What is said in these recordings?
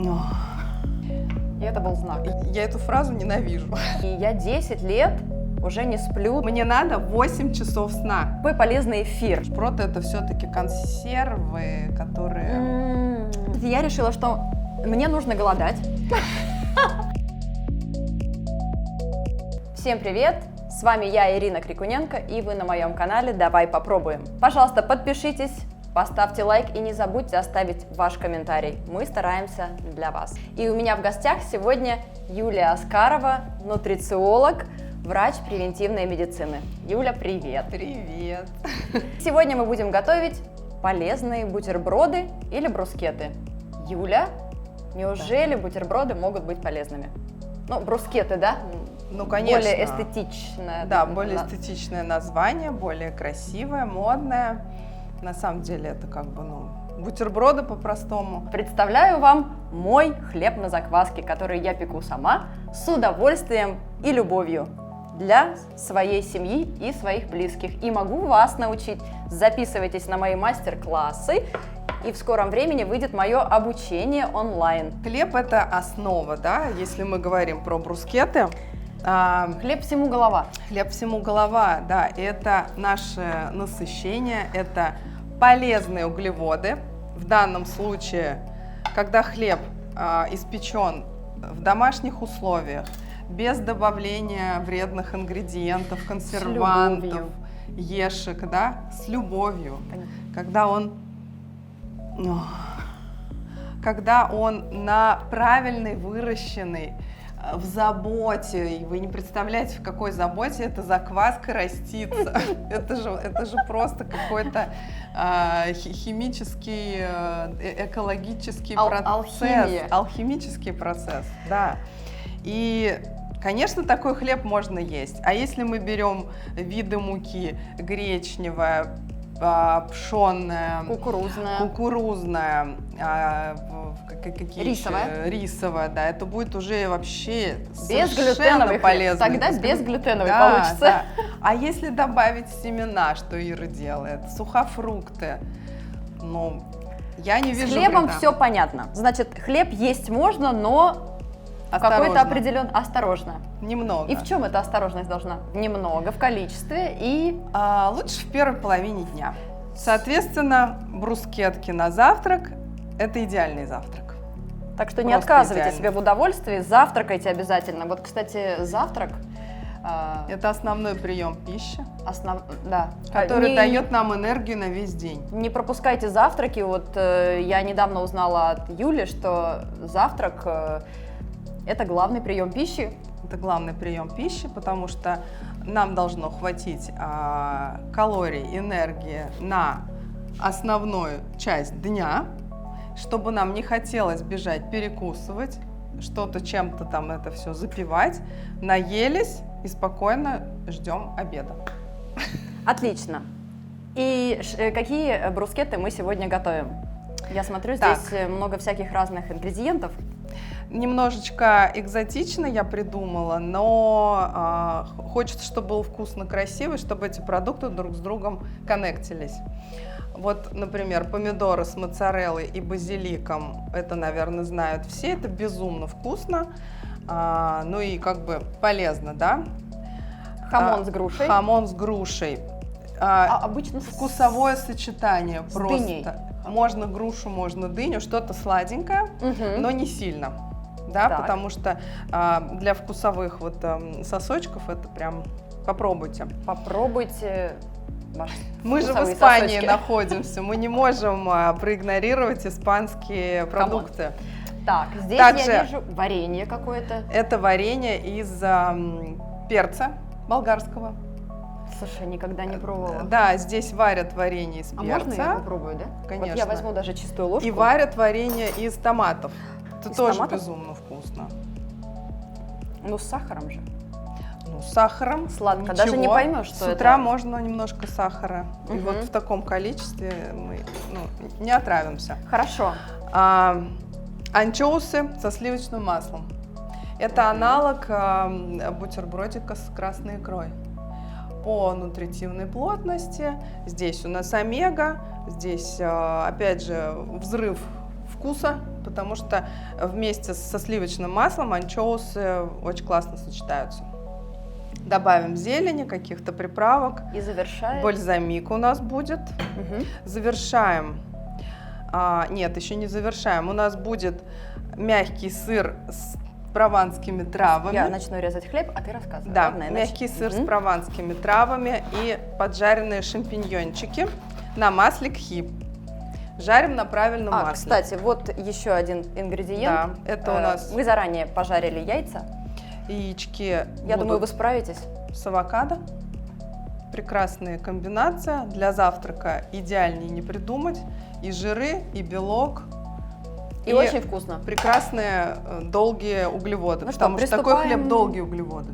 И это был знак. Я эту фразу ненавижу. И я 10 лет уже не сплю. Мне надо 8 часов сна. Какой полезный эфир. Шпроты — это все-таки консервы, которые... Я решила, что мне нужно голодать. Всем привет! С вами я, Ирина Крикуненко, и вы на моем канале «Давай попробуем». Пожалуйста, подпишитесь, поставьте лайк и не забудьте оставить ваш комментарий. Мы стараемся для вас. И у меня в гостях сегодня Юлия Аскарова, нутрициолог, врач превентивной медицины. Юля, привет! Привет! Сегодня мы будем готовить полезные бутерброды или брускеты. Юля, неужели бутерброды могут быть полезными? Ну, брускеты, да? Ну, конечно. Более эстетичное. Да, более эстетичное название, более красивое, модное. На самом деле это как бы, бутерброды по-простому. Представляю вам мой хлеб на закваске, который я пеку сама с удовольствием и любовью для своей семьи и своих близких. И могу вас научить. Записывайтесь на мои мастер-классы, и в скором времени выйдет мое обучение онлайн. Хлеб — это основа, да, если мы говорим про брускеты. Хлеб всему голова. Хлеб всему голова, да, это наше насыщение, это полезные углеводы. В данном случае, когда хлеб испечен в домашних условиях, без добавления вредных ингредиентов, консервантов, ешек, да, с любовью, когда он на правильный выращенный, в заботе, и вы не представляете, в какой заботе эта закваска растится. Это же просто какой-то химический, экологический процесс. Алхимический процесс, да. И, конечно, такой хлеб можно есть. А если мы берем виды муки: гречневая, пшенная, кукурузная, рисовая, да, это будет уже вообще совершенно полезно. Тогда безглютеновый получится. Да. А если добавить семена, что Ира делает, сухофрукты, я не вижу С хлебом вреда. все понятно. Значит, хлеб есть можно, но какой-то определенный... Осторожно. Немного. И в чем эта осторожность должна? Немного, в количестве и... Лучше в первой половине дня. Соответственно, брускетки на завтрак – это идеальный завтрак. Так что не отказывайте себе в удовольствии, завтракайте обязательно. Вот, кстати, завтрак… Это основной прием пищи, да. который дает нам энергию на весь день. Не пропускайте завтраки. Вот я недавно узнала от Юли, что завтрак это главный прием пищи. Это главный прием пищи, потому что нам должно хватить калорий, энергии на основную часть дня, чтобы нам не хотелось бежать перекусывать, что-то чем-то там это все запивать. Наелись и спокойно ждем обеда. Отлично. И какие брускеты мы сегодня готовим? Я смотрю, здесь много всяких разных ингредиентов. Немножечко экзотично я придумала, но хочется, чтобы было вкусно, красиво, чтобы эти продукты друг с другом коннектились. Вот, например, помидоры с моцареллой и базиликом, это, наверное, знают все, это безумно вкусно, ну и как бы полезно, да? Хамон с грушей. Хамон с грушей. Обычно вкусовое сочетание с просто. дыней. Можно грушу, можно дыню, что-то сладенькое, но не сильно, да, потому что для вкусовых сосочков это прям попробуйте. Попробуйте. Мы же в Испании находимся, мы не можем проигнорировать испанские продукты. Так, здесь также я вижу варенье какое-то. Это варенье из перца болгарского. Слушай, никогда не пробовала. Да, здесь варят варенье из перца. Можно я попробую, да? Конечно. Вот я возьму даже чистую ложку. И варят варенье из томатов. Это тоже безумно вкусно. Ну, с сахаром же. С сахаром. Сладко. Ничего. Даже не поймешь, что это. С утра можно немножко сахара. И вот в таком количестве мы не отравимся. Хорошо. Анчоусы со сливочным маслом. Это аналог бутербродика с красной икрой. По нутритивной плотности. Здесь у нас омега, здесь, опять же, взрыв вкуса потому что вместе со сливочным маслом анчоусы очень классно сочетаются. Добавим зелени, каких-то приправок. И завершаем. Бальзамик у нас будет. Мгм. Завершаем. Нет, еще не завершаем. У нас будет мягкий сыр с прованскими травами. Я начну резать хлеб, а ты рассказывай. Да, Ладно, я мягкий начну. сыр с Мгм. прованскими травами и поджаренные шампиньончики на масле кхи. Жарим на правильном масле. Кстати, вот еще один ингредиент. Да, это у нас Мы заранее пожарили яйца. яички Я думаю, вы будут справитесь. с авокадо. Прекрасная комбинация. Для завтрака идеальнее не придумать. И жиры, и белок. И очень вкусно. Прекрасные долгие углеводы. Ну что, потому что такой приступаем? хлеб долгие углеводы.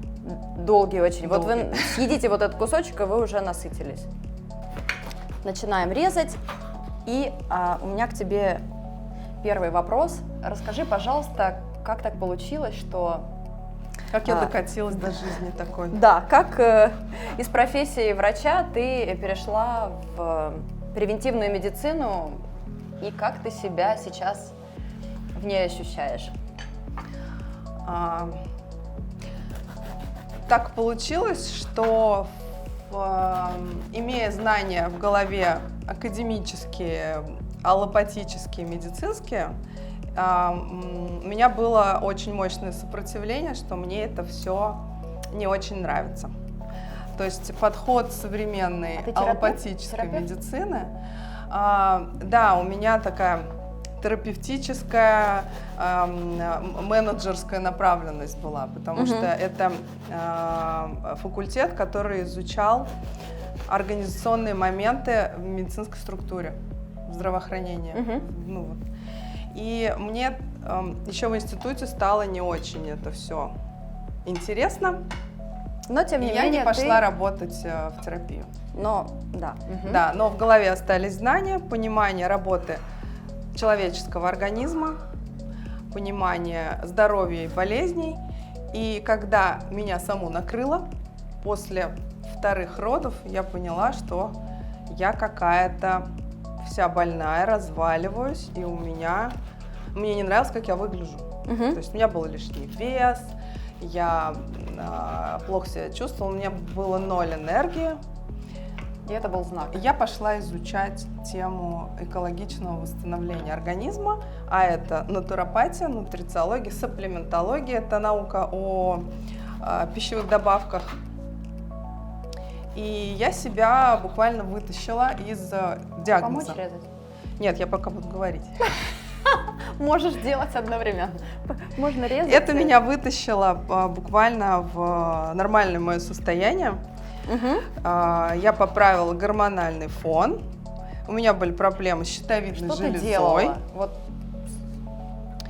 Долгий очень. Вот Долгий. вы съедите вот этот кусочек, и вы уже насытились. Начинаем резать. И у меня к тебе первый вопрос. Расскажи, пожалуйста, как так получилось, что... Как я докатилась до жизни такой. Да, как из профессии врача ты перешла в превентивную медицину, и как ты себя сейчас в ней ощущаешь? Так получилось, что имея знания в голове академические, аллопатические, медицинские, у меня было очень мощное сопротивление, что мне это все не очень нравится. То есть подход современной А ты аллопатической терапевт? медицины, да, у меня такая терапевтическая, менеджерская направленность была, потому что это факультет, который изучал организационные моменты в медицинской структуре, в здравоохранении. Ну, вот. И мне еще в институте стало не очень это все интересно. Но тем И не я менее не пошла работать в терапию. Но, да. Да, но в голове остались знания, понимание работы человеческого организма, понимание здоровья и болезней. И когда меня саму накрыло, после вторых родов, я поняла, что я какая-то вся больная, разваливаюсь, и мне не нравилось, как я выгляжу. То есть у меня был лишний вес, я плохо себя чувствовала, у меня было 0 энергии. И это был знак. Я пошла изучать тему экологичного восстановления организма, а это натуропатия, нутрициология, сапплементология, это наука о пищевых добавках. И я себя буквально вытащила из диагноза. Помочь резать? Нет, я пока буду говорить. Можешь делать одновременно. Можно резать. Это меня вытащило буквально в нормальное мое состояние. Я поправила гормональный фон. У меня были проблемы с щитовидной Что ты железой. делала? Вот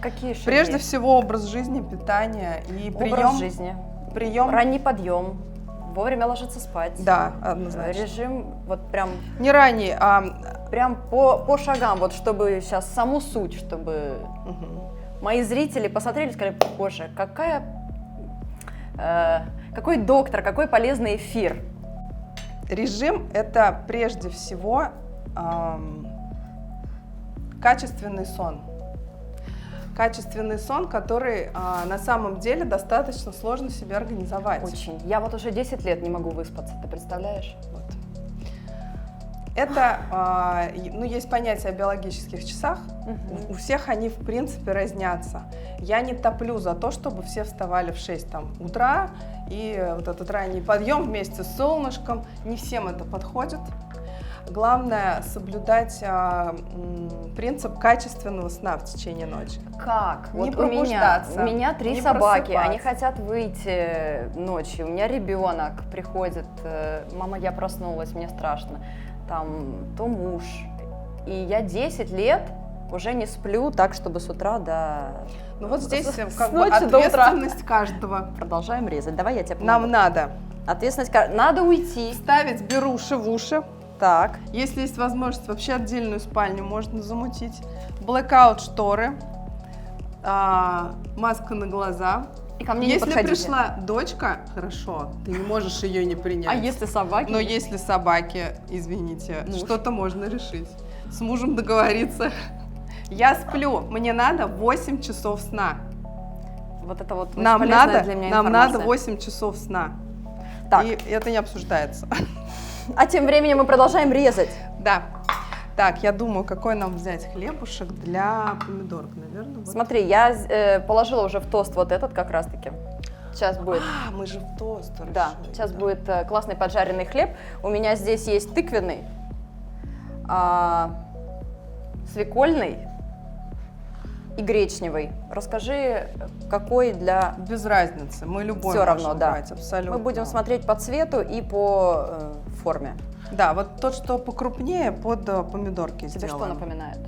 какие шаги? Прежде всего образ жизни, питание и Образ жизни. прием. Ранний подъем. Вовремя ложиться спать. Да, однозначно. Режим вот прям Не ранний, Прям по шагам, вот чтобы сейчас саму суть, чтобы мои зрители посмотрели и сказали: боже, какой доктор, какой полезный эфир. режим – это прежде всего качественный сон. Качественный сон, который на самом деле достаточно сложно себе организовать. Очень. Я вот уже 10 лет не могу выспаться, ты представляешь? Вот. Это, есть понятие о биологических часах, у всех они в принципе разнятся. Я не топлю за то, чтобы все вставали в 6 утра, и вот этот ранний подъем вместе с солнышком, не всем это подходит. Главное соблюдать принцип качественного сна в течение ночи. Как? Не Вот пробуждаться, у меня 3 не собаки, просыпаться. они хотят выйти ночью. У меня ребенок приходит: мама, я проснулась, мне страшно. Там то муж. И я 10 лет уже не сплю так, чтобы с утра до... Ну вот здесь с как бы ночи до утра. ответственность каждого. Продолжаем резать. Давай я тебе помогу. Нам надо Ответственность... Надо уйти. ставить беруши в уши. Так. Если есть возможность, вообще отдельную спальню можно замутить. Blackout шторы, маска на глаза. И ко мне не Если подходите. пришла дочка, хорошо, ты не можешь ее не принять. А если собаки? Но если собаки, извините, Муж. что-то можно решить. С мужем договориться, Я сплю, мне надо 8 часов сна. Вот это вот очень Нам полезная для меня надо информация. 8 часов сна. Так. И это не обсуждается. А тем временем мы продолжаем резать. Да. Так, я думаю, какой нам взять хлебушек для помидорок, наверное. Вот. Смотри, я положила уже в тост вот этот как раз-таки. Сейчас будет. А, мы же в тост решили. Да, сейчас будет классный поджаренный хлеб. У меня здесь есть тыквенный, свекольный и гречневый. Расскажи, какой для... Без разницы, мы любой Всё равно, можем да. брать, абсолютно. Мы будем смотреть по цвету и по форме. Да, вот тот, что покрупнее, под помидорки Тебе что сделаем. напоминает?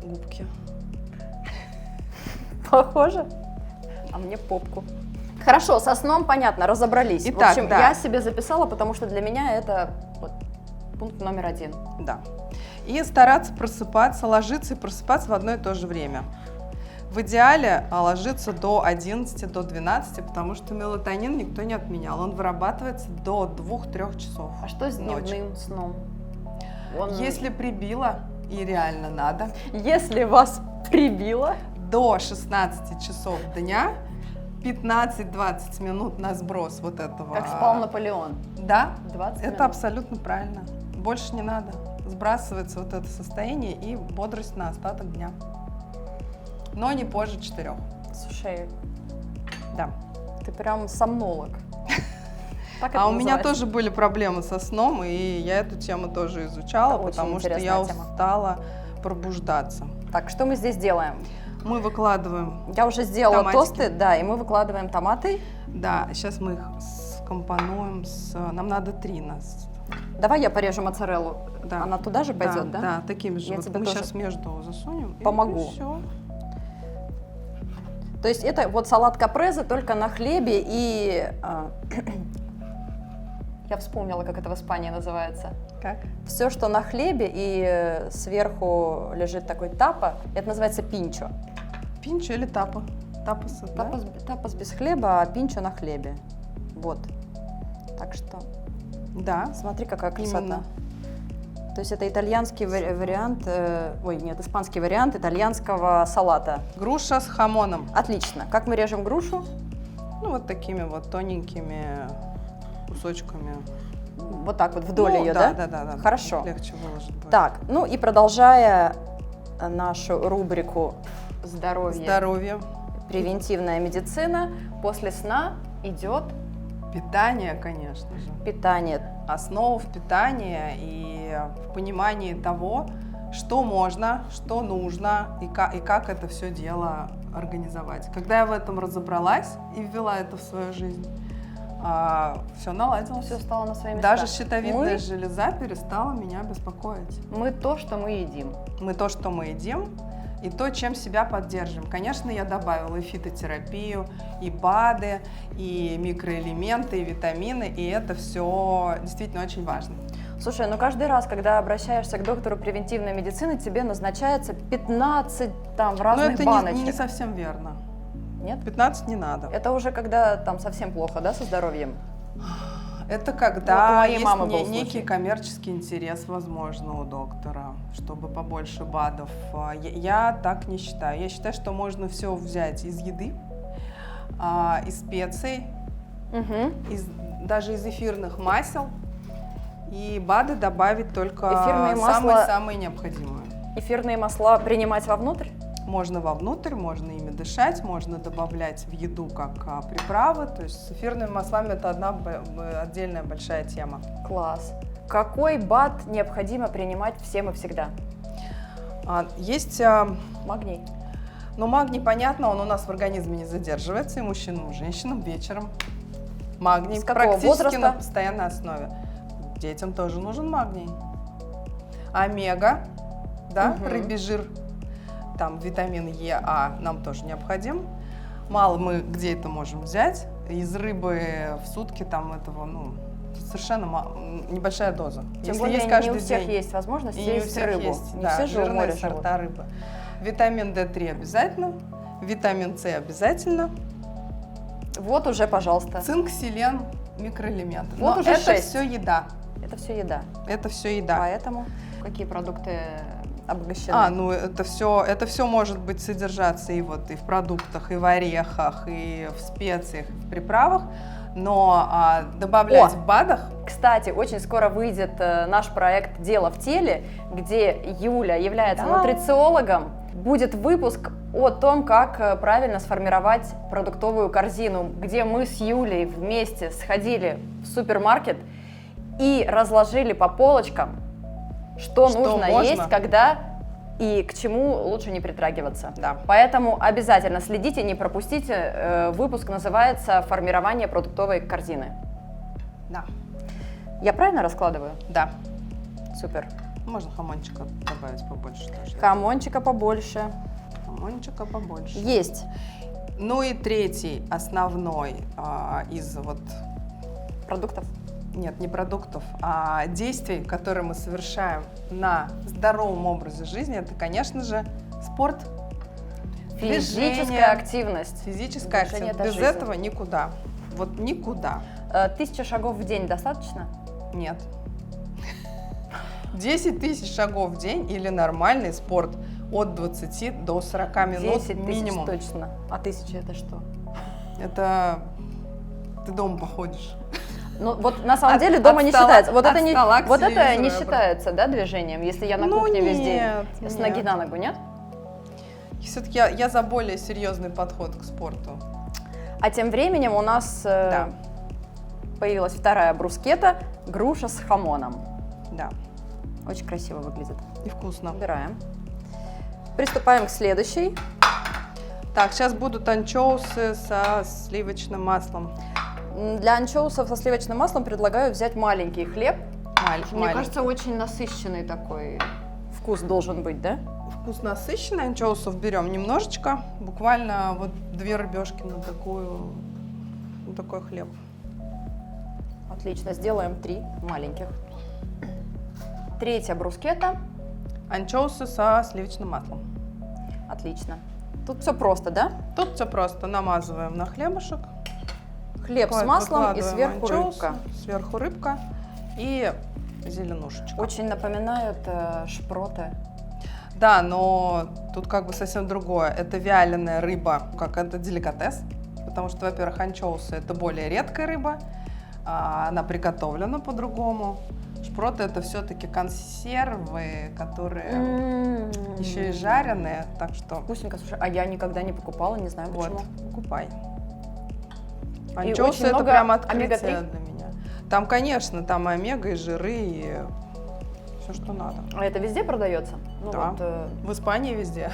Губки. Похоже? А мне попку. Хорошо, со сном понятно, разобрались. Итак, в общем, да. я себе записала, потому что для меня это вот пункт номер 1. Да. И стараться просыпаться, ложиться и просыпаться в одно и то же время. В идеале ложиться до 11, до 12, потому что мелатонин никто не отменял. Он вырабатывается до 2-3 часов. А что с ночью. дневным сном? Если прибило, и реально надо, Если вас прибило, до 16 часов дня 15-20 минут на сброс вот этого. как спал Наполеон. Да, 20 это минут. абсолютно правильно. Больше не надо. Сбрасывается вот это состояние и бодрость на остаток дня. Но не позже 4. Слушай, Да. ты прям сомнолог. Так это А у меня называется. тоже были проблемы со сном, и я эту тему тоже изучала, Это очень потому что интересная я тема. устала пробуждаться. Так, что мы здесь делаем? Мы выкладываем, Я уже сделала Томатики. тосты, да, и мы выкладываем томаты. да, сейчас мы их скомпонуем нам надо 3 нас. Давай я порежу моцареллу. Да. Она туда же пойдет, да? Да, такими же. Я Вот тебе мы тоже сейчас между засунем. помогу. И все. То есть это вот салат капрезе только на хлебе и... я вспомнила, как это в Испании называется. Как? Все, что на хлебе и сверху лежит такой тапа, это называется пинчо. Пинчо или тапа? Тапасы, да? Тапас без хлеба, а пинчо на хлебе. Вот. Так что Да. смотри, какая красота. Именно. То есть это итальянский вариант, испанский вариант итальянского салата. Груша с хамоном. Отлично. Как мы режем грушу? Ну, вот такими вот тоненькими кусочками. Вот так вот вдоль ее, да? да? Да. Хорошо. Легче выложить будет. Так, ну и продолжая нашу рубрику «Здоровье, Здоровье. превентивная медицина», после сна идет Питание, конечно же. питание. Основа в питании и в понимании того, что можно, что нужно и как это все дело организовать. Когда я в этом разобралась и ввела это в свою жизнь, все наладилось. Все стало на свои места. Даже щитовидная железа перестала меня беспокоить. Мы то, что мы едим. Мы то, что мы едим, и то, чем себя поддерживаем. Конечно, я добавила и фитотерапию, и БАДы, и микроэлементы, и витамины, и это все действительно очень важно. Слушай, ну каждый раз, когда обращаешься к доктору превентивной медицины, тебе назначается 15 там в разных Но это баночках. не совсем верно. Нет? 15 не надо. Это уже когда там совсем плохо, да, со здоровьем? Это Вот у когда моей есть мамы был некий случай. коммерческий интерес, возможно, у доктора, чтобы побольше БАДов. Я так не считаю. Я считаю, что можно все взять из еды, из специй, даже из эфирных масел, и БАДы добавить только Эфирные масла- самые необходимые. Эфирные масла принимать вовнутрь? Можно вовнутрь, можно ими дышать, можно добавлять в еду как приправы. То есть с эфирными маслами это одна отдельная большая тема. Класс. Какой БАД необходимо принимать всем и всегда? Есть, Магний. ну магний, понятно, он у нас в организме не задерживается, и мужчинам, и женщинам вечером. Магний С какого практически возраста? на постоянной основе. Детям тоже нужен магний. Омега, да, рыбий жир. Там витамин Е, А нам тоже необходим. Мало мы где это можем взять. Из рыбы в сутки там этого, совершенно небольшая доза. Тем Если более есть не каждый у всех день. есть возможность И не у есть всех рыбу. есть, Не да, все же у жирные моря сорта живут. рыбы. Витамин D3 обязательно, витамин С обязательно, Вот уже, пожалуйста. цинк, селен, микроэлементы. Вот Но уже это 6. все еда. Это все еда. Это все еда. Поэтому какие продукты обогащены? Ну это все может быть содержаться и вот и в продуктах, и в орехах, и в специях, и в приправах, но добавлять в БАДах. Кстати, очень скоро выйдет наш проект «Дело в теле», где Юля является нутрициологом. Будет выпуск о том, как правильно сформировать продуктовую корзину, где мы с Юлей вместе сходили в супермаркет и разложили по полочкам, что нужно есть, когда и к чему лучше не притрагиваться. Да. Поэтому обязательно следите, не пропустите. Выпуск называется «Формирование продуктовой корзины». Да. Я правильно раскладываю? Да. Супер. Можно хамончика добавить побольше тоже. Хамончика побольше. Хамончика побольше. Есть. Ну и третий, основной из вот... Продуктов? Нет, не продуктов, а действий, которые мы совершаем на здоровом образе жизни, это, конечно же, спорт. Физическая активность. Физическая активность. Без этого никуда. Вот никуда. 1000 шагов в день достаточно? Нет. 10 тысяч шагов в день или нормальный спорт от 20 до 40 минут 10 минимум. тысяч точно. А 1000 это что? Это ты дома походишь. Ну вот на самом деле дома не считается. Вот это не к считается, да, движением, если я на кухне весь день с ноги на ногу, нет? Все-таки я за более серьезный подход к спорту. А тем временем у нас появилась вторая брускетта, груша с хамоном. Да. Очень красиво выглядит. И вкусно. Убираем. Приступаем к следующей. Так, сейчас будут анчоусы со сливочным маслом. Для анчоусов со сливочным маслом предлагаю взять маленький хлеб. Мне маленький. кажется, очень насыщенный такой вкус должен быть, да? Вкус насыщенный, анчоусов берем немножечко, буквально вот 2 рыбешки на такой хлеб. Отлично, сделаем 3 маленьких. Третья брускетта. Анчоусы со сливочным маслом. Отлично. Тут все просто, да? Тут все просто. Намазываем на хлебушек. Хлеб с маслом и сверху анчоусы, рыбка. Сверху рыбка и зеленушечка. Очень напоминают шпроты. Да, но тут как бы совсем другое. Это вяленая рыба, как это деликатес. Потому что, во-первых, анчоусы это более редкая рыба. Она приготовлена по-другому. Шпроты это все-таки консервы, которые еще и жареные, так что... Вкусненько, слушай, а я никогда не покупала, не знаю почему. Вот, покупай. И Анчоусы очень это много прям открытие омега-3? для меня. Там, конечно, там и омега, и жиры, и все, что надо. А это везде продается? Ну, Да, вот, в Испании везде.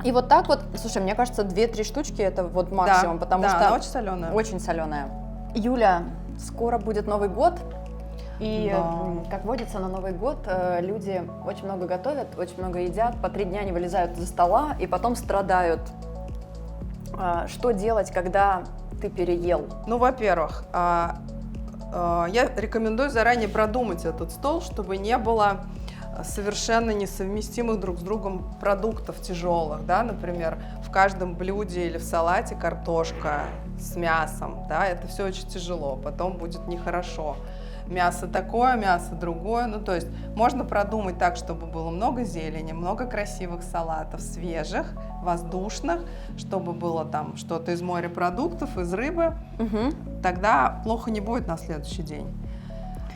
И вот так вот, слушай, мне кажется, 2-3 штучки это вот максимум, потому да, что она очень соленая. очень соленая. Юля, скоро будет Новый год. И, как водится, на Новый год люди очень много готовят, очень много едят, по 3 дня не вылезают из-за стола и потом страдают. Что делать, когда ты переел? Ну, во-первых, я рекомендую заранее продумать этот стол, чтобы не было совершенно несовместимых друг с другом продуктов тяжелых, да, например, в каждом блюде или в салате картошка с мясом, да, это все очень тяжело, потом будет нехорошо. Мясо такое, мясо другое. Ну, то есть можно продумать так, чтобы было много зелени, много красивых салатов, свежих, воздушных, чтобы было там что-то из морепродуктов, из рыбы. Тогда плохо не будет на следующий день.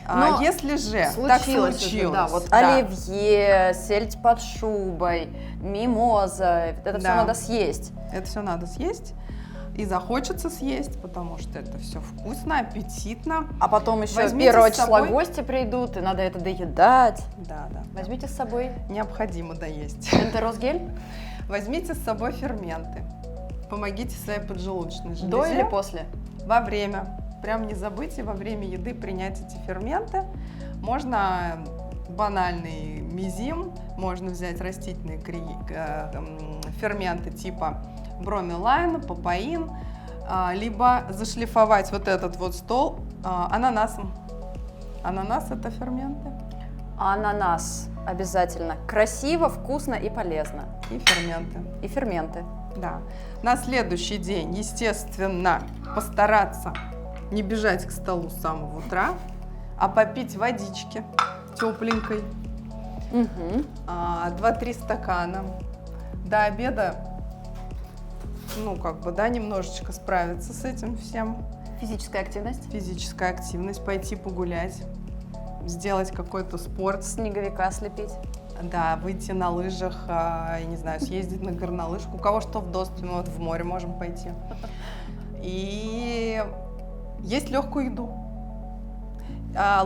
Но если же так случилось, да, вот оливье, сельдь под шубой, мимоза, это все надо съесть. Это все надо съесть. И захочется съесть, потому что это все вкусно, аппетитно. А потом еще Возьмите 1 числа гости придут, и надо это доедать. Да. Возьмите с собой необходимо доесть. энтеросгель. Возьмите с собой ферменты. Помогите своей поджелудочной железе. До или после? Во время. Прям не забудьте во время еды принять эти ферменты. Можно банальный мизим, можно взять растительные ферменты типа бромелайн, папаин, либо зашлифовать вот этот вот стол ананасом. Ананас – это ферменты. Ананас обязательно. Красиво, вкусно и полезно. И ферменты. И ферменты. Да. На следующий день, естественно, постараться не бежать к столу с самого утра, а попить водички тепленькой. Мгм. 2-3 стакана. До обеда, ну, как бы, да, немножечко справиться с этим всем. Физическая активность. Физическая активность, пойти погулять, сделать какой-то спорт, Снеговика слепить. да, выйти на лыжах, я не знаю, съездить на горнолыжку. У кого что в доступе, мы вот в море можем пойти. И есть легкую еду.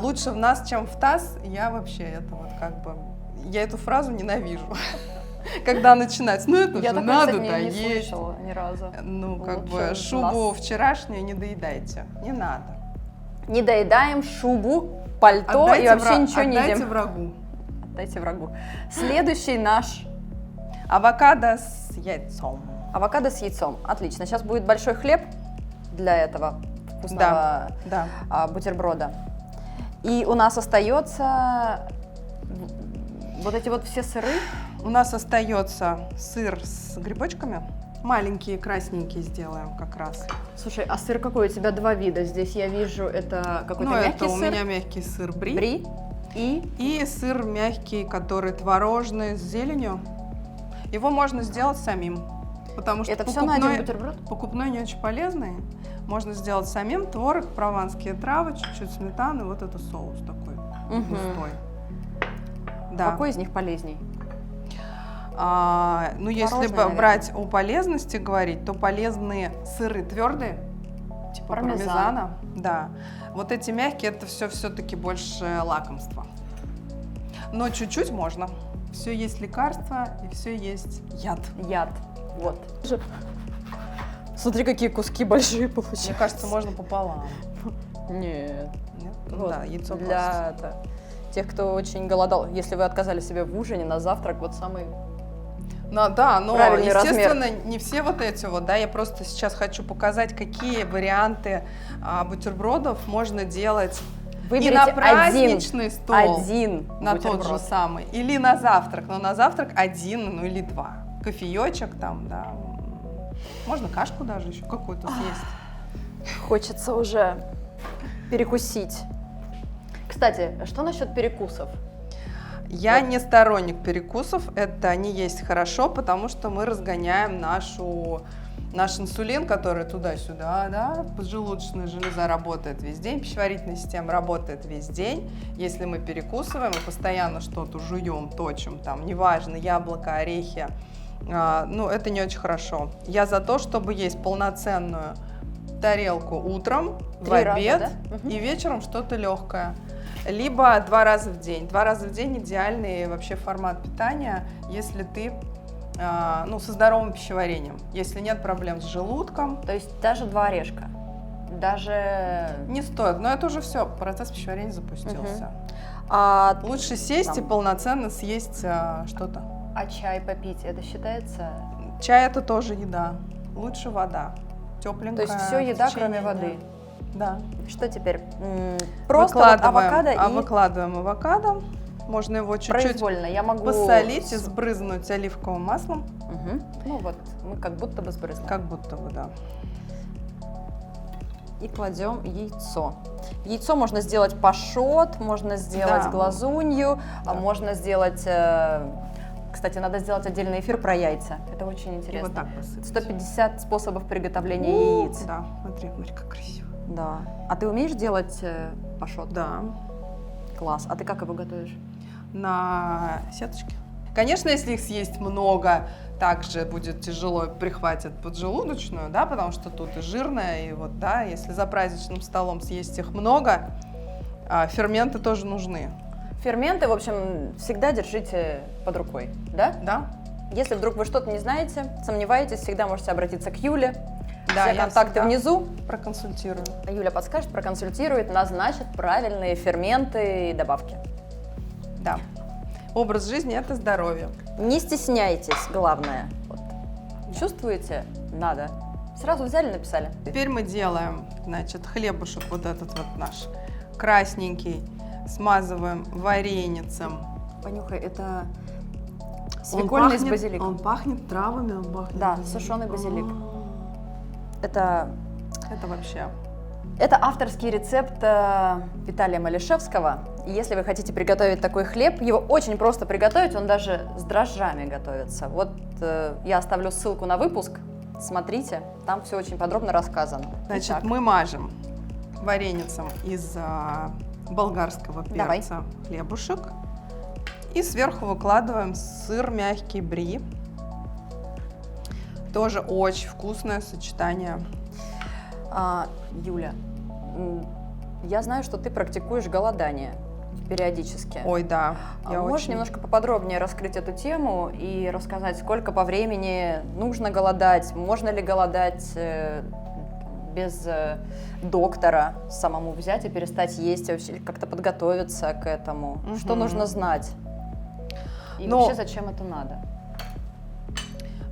Лучше в нас, чем в таз, я вообще это вот как бы, я эту фразу ненавижу. Когда начинать, ну это Я же такой, надо кстати, не доесть. слышала ни разу. Ну, как Лучше бы нас- шубу вчерашнюю не доедайте, не надо. Не доедаем шубу, пальто и вообще ничего не отдайте едим. врагу. Отдайте врагу. Следующий наш Авокадо с яйцом. авокадо с яйцом. Отлично. Сейчас будет большой хлеб для этого вкусного Да. бутерброда. И у нас остается вот эти вот все сыры. У нас остается сыр с грибочками. Маленькие, красненькие сделаем как раз. Слушай, а сыр какой? У тебя два вида. Здесь я вижу, это какой-то Ну, мягкий это у сыр. меня мягкий сыр бри. Бри. И Сыр мягкий, который творожный с зеленью. Его можно сделать самим. Потому что это все на один бутерброд? покупной не очень полезный. Можно сделать самим. Творог, прованские травы, чуть-чуть сметаны, вот это соус такой густой. Да. Какой из них полезней? Ну, если Творожный, наверное. брать о полезности говорить, то полезные сыры твердые, типа Пармезан. пармезана. Да. Вот эти мягкие, это все-таки больше лакомство. Но чуть-чуть можно. Все есть лекарство и все есть яд. Яд. Вот. Смотри, какие куски большие получились. Мне кажется, можно пополам. Нет. Нет? Ну Вот. да, яйцо Для тех, кто очень голодал. Если вы отказали себе в ужине, на завтрак, вот самый... Да, но, Правильный естественно, не все вот эти вот, да, я просто сейчас хочу показать, какие варианты бутербродов можно делать и Выберите на праздничный стол. один На тот же бутерброд. самый. Или на завтрак. Но на завтрак один, ну или два. Кофеечек там, да. Можно кашку даже еще какую-то съесть. Хочется уже перекусить. Кстати, что насчет перекусов? Я не сторонник перекусов. Это не есть хорошо, потому что мы разгоняем наш инсулин, который туда-сюда, да, поджелудочная железа работает весь день, пищеварительная система работает весь день. Если мы перекусываем и постоянно что-то жуем, точим, там, неважно, яблоко, орехи, ну, это не очень хорошо. Я за то, чтобы есть полноценную тарелку утром, в 3 раза, обед да? Мгм. и вечером что-то легкое. Либо 2 раза в день. 2 раза в день идеальный вообще формат питания, если ты со здоровым пищеварением. Если нет проблем с желудком, То есть даже 2 орешка. Даже... не стоит. Но это уже все, процесс пищеварения запустился. А Лучше сесть и Там. полноценно съесть что-то. чай попить, это считается... Чай это тоже еда. Лучше вода. Тепленькая. То есть все еда, в течение кроме дня. воды. Да. Что теперь? Просто вот авокадо и выкладываем авокадо. Можно его чуть-чуть произвольно. Я могу... посолить и сбрызнуть оливковым маслом. Мгм. Ну вот, мы как будто бы сбрызнули. Как будто бы, да. И кладем яйцо. Яйцо можно сделать пашот, можно сделать Да. глазунью, Да. можно сделать... Кстати, надо сделать отдельный эфир про яйца. Это очень И интересно. вот так посыпать. 150 способов приготовления яиц. Да, смотри, как красиво. Да. А ты умеешь делать пашот? Да, Класс. А ты как его готовишь? на сеточке. Конечно, если их съесть много, также будет тяжело, прихватит поджелудочную, да, потому что тут и жирное, и вот, да, если за праздничным столом съесть их много, ферменты тоже нужны, Ферменты, в общем, всегда держите под рукой, да? да? Если вдруг вы что-то не знаете, сомневаетесь, всегда можете обратиться к Юле. Да, Все я контакты всегда внизу. проконсультирую. Юля подскажет, проконсультирует, назначит правильные ферменты и добавки. Да. Образ жизни – это здоровье. Не стесняйтесь, главное. Вот. Чувствуете? Надо. Сразу взяли, написали. Теперь мы делаем, значит, хлебушек вот этот вот наш красненький, смазываем вареницем. Понюхай, это Он свекольный с пахнет- базиликом. Он пахнет травами, он пахнет. Да, базиликом. сушеный базилик. Это Это вообще. авторский рецепт Виталия Малишевского. если вы хотите приготовить такой хлеб, его очень просто приготовить, он даже с дрожжами готовится. Вот я оставлю ссылку на выпуск, смотрите, там все очень подробно рассказано. Значит, Итак, мы мажем вареницем из болгарского перца хлебушек и сверху выкладываем сыр мягкий бри. Тоже очень вкусное сочетание. Юля, я знаю, что ты практикуешь голодание периодически. Ой, да. Можешь немножко поподробнее раскрыть эту тему и рассказать, сколько по времени нужно голодать, можно ли голодать без доктора, самому взять и перестать есть, вообще как-то подготовиться к этому? Что нужно знать? И вообще зачем это надо?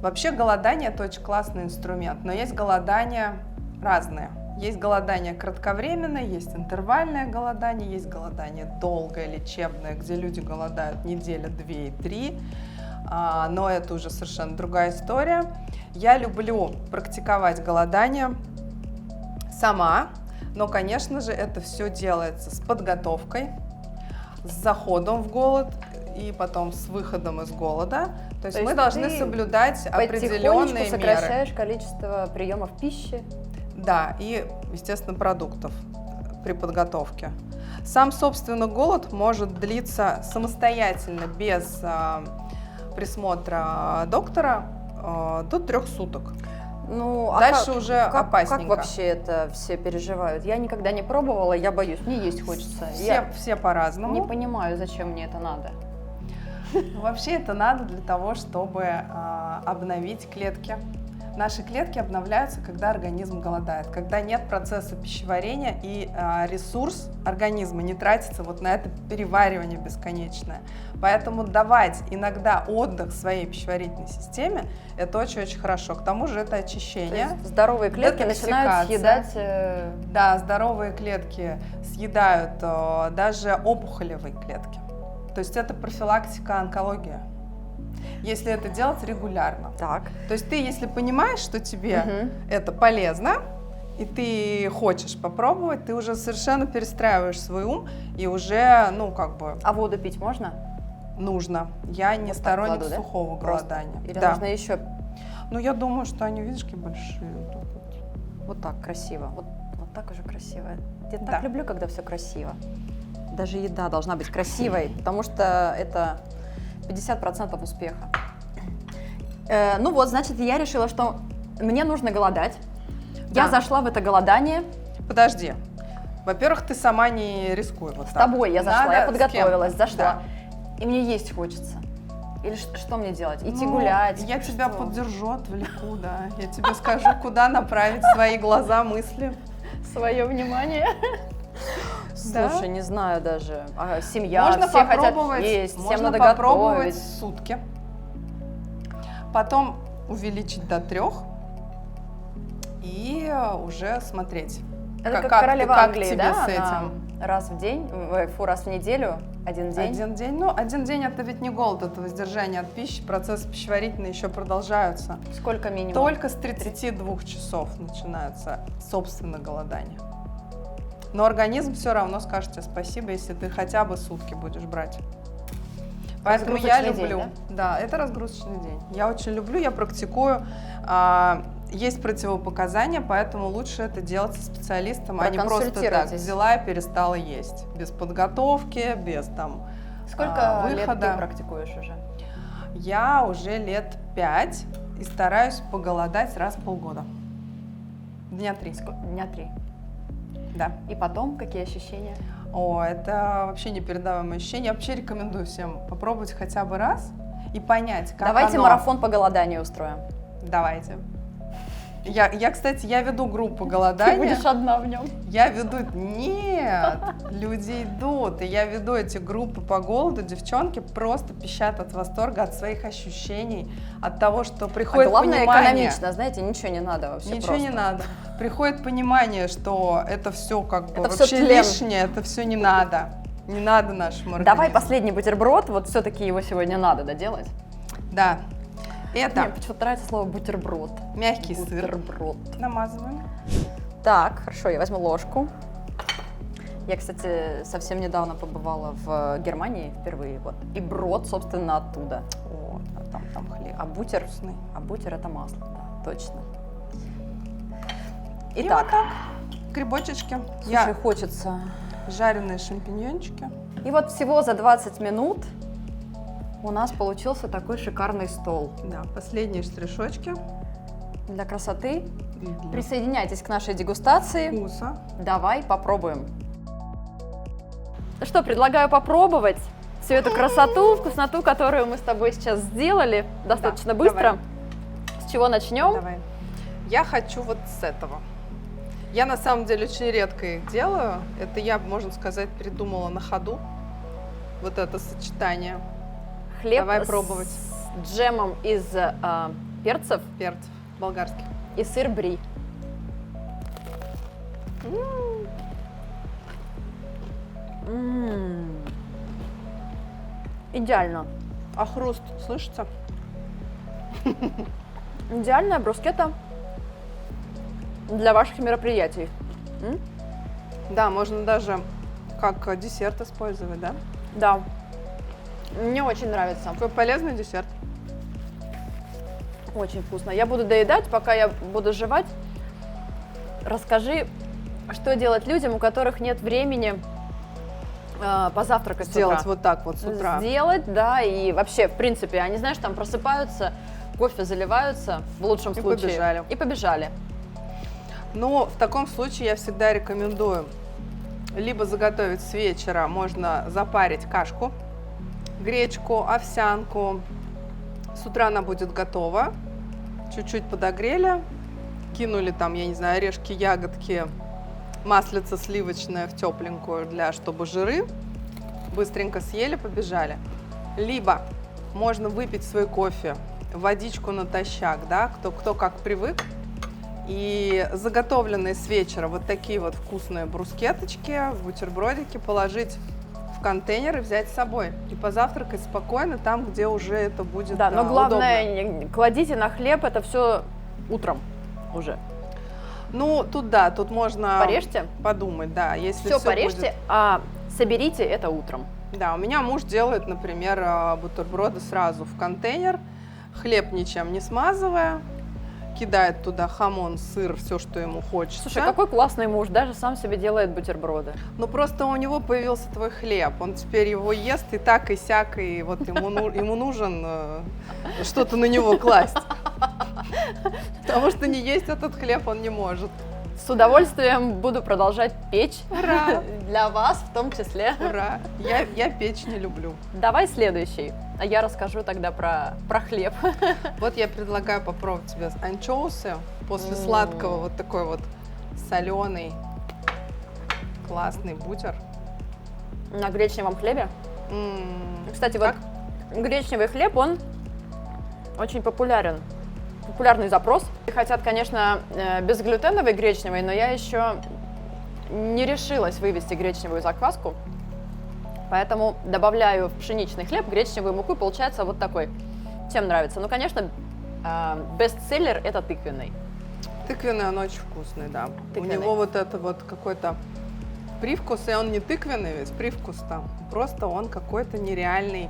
Вообще голодание – это очень классный инструмент, но есть голодания разные. Есть голодание кратковременное, есть интервальное голодание, есть голодание долгое, лечебное, где люди голодают неделю, 2 и 3, но это уже совершенно другая история. Я люблю практиковать голодание сама, но, конечно же, это все делается с подготовкой, с заходом в голод и потом с выходом из голода. То есть мы должны соблюдать определенные меры. Сокращаешь количество приемов пищи. Да, и, естественно, продуктов при подготовке. Сам, собственно, голод может длиться самостоятельно, без присмотра доктора, до 3 суток. Ну, дальше уже опасненько. Как вообще это все переживают? Я никогда не пробовала, я боюсь, мне есть хочется. Все по-разному. Не понимаю, зачем мне это надо. Вообще это надо для того, чтобы обновить клетки. Наши клетки обновляются, когда организм голодает, когда нет процесса пищеварения и ресурс организма не тратится вот на это переваривание бесконечное. Поэтому давать иногда отдых своей пищеварительной системе – это очень-очень хорошо. К тому же это очищение. То есть здоровые клетки начинают съедать… Да, здоровые клетки съедают даже опухолевые клетки. То есть это профилактика онкологии. Если это делать регулярно. Так. То есть ты, если понимаешь, что тебе это полезно, и ты хочешь попробовать, ты уже совершенно перестраиваешь свой ум, и уже, ну, как бы… А воду пить можно? Нужно. Я не сторонник сухого голодания. Или нужно еще… Ну, я думаю, что они, видишь, какие большие. Вот так красиво. Вот так уже красиво. Я так люблю, когда все красиво. Даже еда должна быть красивой, потому что это 50% успеха. Ну вот, значит, я решила, что мне нужно голодать. Я зашла в это голодание. Подожди. Во-первых, ты сама не рискуй вот так. С так. тобой я зашла, я подготовилась, зашла. Да. И мне есть хочется. Или что мне делать? Идти гулять? Я тебя поддержу, отвлеку, да. Я тебе скажу, куда направить свои глаза, мысли. Свое внимание. Слушай, не знаю даже. Семья, можно все попробовать, хотят есть, всем можно надо попробовать готовить. сутки. Потом увеличить до 3 и уже смотреть. Это как королева Англии, тебе да? с этим? Раз в день, раз в неделю, один день? Один день. Ну, один день это ведь не голод, это воздержание от пищи. Процессы пищеварительные еще продолжаются. Сколько минимум? Только с 32 часов начинается собственно голодание. Но организм все равно скажет тебе спасибо, если ты хотя бы сутки будешь брать. Поэтому я люблю. День, да, это разгрузочный день. Я очень люблю, я практикую. Есть противопоказания, поэтому лучше это делать со специалистом, а не просто так взяла и перестала есть. Без подготовки, без там Сколько выхода. лет ты практикуешь уже? Я уже лет 5 и стараюсь поголодать раз в полгода. Дня 3. Дня 3. Да. И потом какие ощущения? О, это вообще непередаваемое ощущение. Я вообще рекомендую всем попробовать хотя бы раз и понять, как Давайте оно. марафон по голоданию устроим. Давайте. Я, кстати, я веду группу голодания. Ты будешь одна в нем. Я веду... Нет, люди идут. И я веду эти группы по голоду. Девчонки просто пищат от восторга, от своих ощущений, от того, что приходит главное, понимание. экономично, знаете, ничего не надо вообще. Ничего просто. не надо. Приходит понимание, что это все как бы это вообще все тлен. лишнее, это все не надо. Не надо нашему организму. Давай последний бутерброд, вот все-таки его сегодня надо доделать. Да. Это мне почему-то нравится слово бутерброд. Мягкий сыр. Бутерброд. Намазываем. Так, хорошо, я возьму ложку. Я, кстати, совсем недавно побывала в Германии впервые, вот. И брод, собственно, оттуда. О, а там хлеб. А бутер вкусный. А бутер это масло, да, точно. И Итак, вот так, грибочечки. слушай, хочется. Жареные шампиньончики. И вот всего за 20 минут у нас получился такой шикарный стол. Да, последние штришочки. Для красоты И для присоединяйтесь к нашей дегустации. вкуса. Давай попробуем. Ну что, предлагаю попробовать всю эту красоту, вкусноту, которую мы с тобой сейчас сделали достаточно Да, быстро. С чего начнем? Давай. Я хочу вот с этого. Я на самом деле очень редко их делаю. Это я, можно сказать, придумала на ходу. Вот это сочетание Хлеб Давай пробовать. с джемом из перцев перцев болгарских. и сыр бри. М. Идеально. А хруст, слышится? Идеальная брускетта для ваших мероприятий. М? Да, можно даже как десерт использовать, да? Да. Мне очень нравится. Такой полезный десерт. Очень вкусно. Я буду доедать, пока я буду жевать. Расскажи, что делать людям, у которых нет времени позавтракать Сделать с утра. вот так вот с утра. Сделать, да, и вообще, в принципе, они, знаешь, там просыпаются, кофе заливаются, в лучшем И случае. побежали. И побежали. Но в таком случае я всегда рекомендую либо заготовить с вечера, можно запарить кашку, гречку, овсянку. С утра она будет готова. Чуть-чуть подогрели, кинули там, я не знаю, орешки, ягодки, маслице сливочное в тепленькую, чтобы жиры. Быстренько съели, побежали. Либо можно выпить свой кофе, водичку натощак, да, кто как привык. И заготовленные с вечера вот такие вот вкусные брускеточки, бутербродики положить в контейнер и взять с собой. И позавтракать спокойно там, где уже это будет Да, но удобно. главное, не кладите на хлеб это все утром уже. Ну, тут да, тут можно Порежьте. подумать, да. Если Все всё порежьте, будет- а соберите это утром. Да, у меня муж делает, например, бутерброды сразу в контейнер, хлеб ничем не смазывая, кидает туда хамон, сыр, все, что ему хочется. Слушай, какой классный муж, даже сам себе делает бутерброды. Ну, просто у него появился твой хлеб, он теперь его ест и так, и сяк, и вот ему нужен что-то на него класть. Потому что не есть этот хлеб он не может. С удовольствием буду продолжать печь. Ура! Для вас в том числе. Ура! Я печь не люблю. Давай следующий. А я расскажу тогда про хлеб. Вот я предлагаю попробовать тебе анчоусы после сладкого, вот такой вот соленый, классный бутер. На гречневом хлебе. Кстати, Как? вот гречневый хлеб, он очень популярен. Популярный запрос. Хотят, конечно, безглютеновый гречневый, но я еще не решилась вывести гречневую закваску. Поэтому добавляю в пшеничный хлеб гречневую муку, и получается вот такой. Всем нравится. Ну, конечно, бестселлер – это тыквенный. Тыквенный, он очень вкусный, да. Тыквенный. У него вот это вот какой-то привкус, и он не тыквенный весь, привкус там. Просто он какой-то нереальный,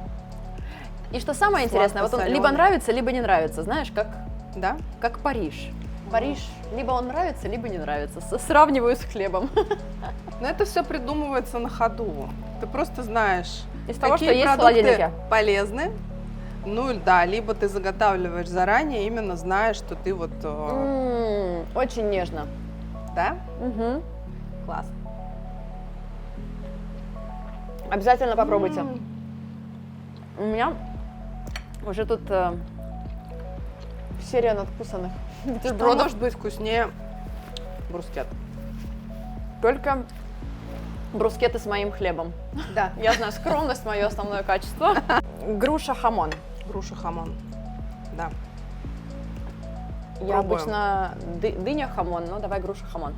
И что самое интересное, вот он Сладко-солёный. либо нравится, либо не нравится. Знаешь, да? как Париж. Париж либо он нравится, либо не нравится. Сравниваю с хлебом. Но это все придумывается на ходу. Ты просто знаешь, Из того, что какие есть в продукты холодильнике. полезны. Ну да, либо ты заготавливаешь заранее, именно зная, что ты вот, Очень нежно. да? Угу. Класс. Обязательно попробуйте. У меня уже тут серия надкусанных Что бутербродов. может быть вкуснее брускет? Только брускеты с моим хлебом. Да. Я знаю, скромность – мое основное качество. Груша-хамон. Груша хамон. Да. Я Пробуем. обычно дыня-хамон, но давай груша-хамон.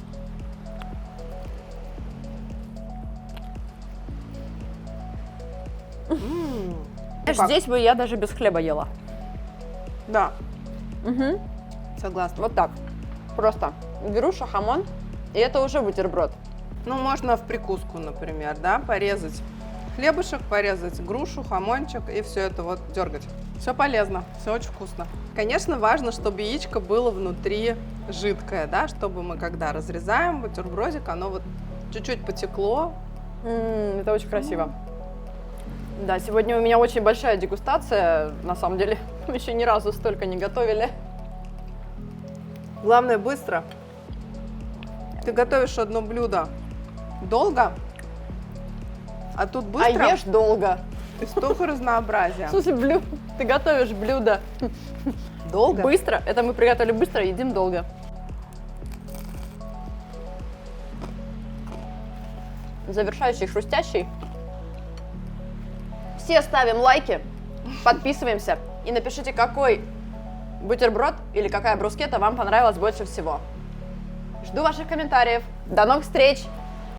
Знаешь, как? здесь бы я даже без хлеба ела. Да, Угу. согласна. Вот так. Просто груша, хамон, и это уже бутерброд. Ну, можно в прикуску, например, да, порезать хлебушек, порезать грушу, хамончик и все это вот дергать. Все полезно, все очень вкусно. Конечно, важно, чтобы яичко было внутри жидкое, да, чтобы мы, когда разрезаем бутербродик, оно вот чуть-чуть потекло. Это очень красиво. Да, сегодня у меня очень большая дегустация, на самом деле. Мы еще ни разу столько не готовили. Главное, быстро. Ты готовишь одно блюдо долго, а тут быстро. А ешь долго. И столько разнообразия. В смысле, ты готовишь блюдо Долго? быстро. Это мы приготовили быстро, едим долго. Завершающий, хрустящий. Все ставим лайки, подписываемся и напишите, какой бутерброд или какая брускетта вам понравилась больше всего. Жду ваших комментариев. До новых встреч!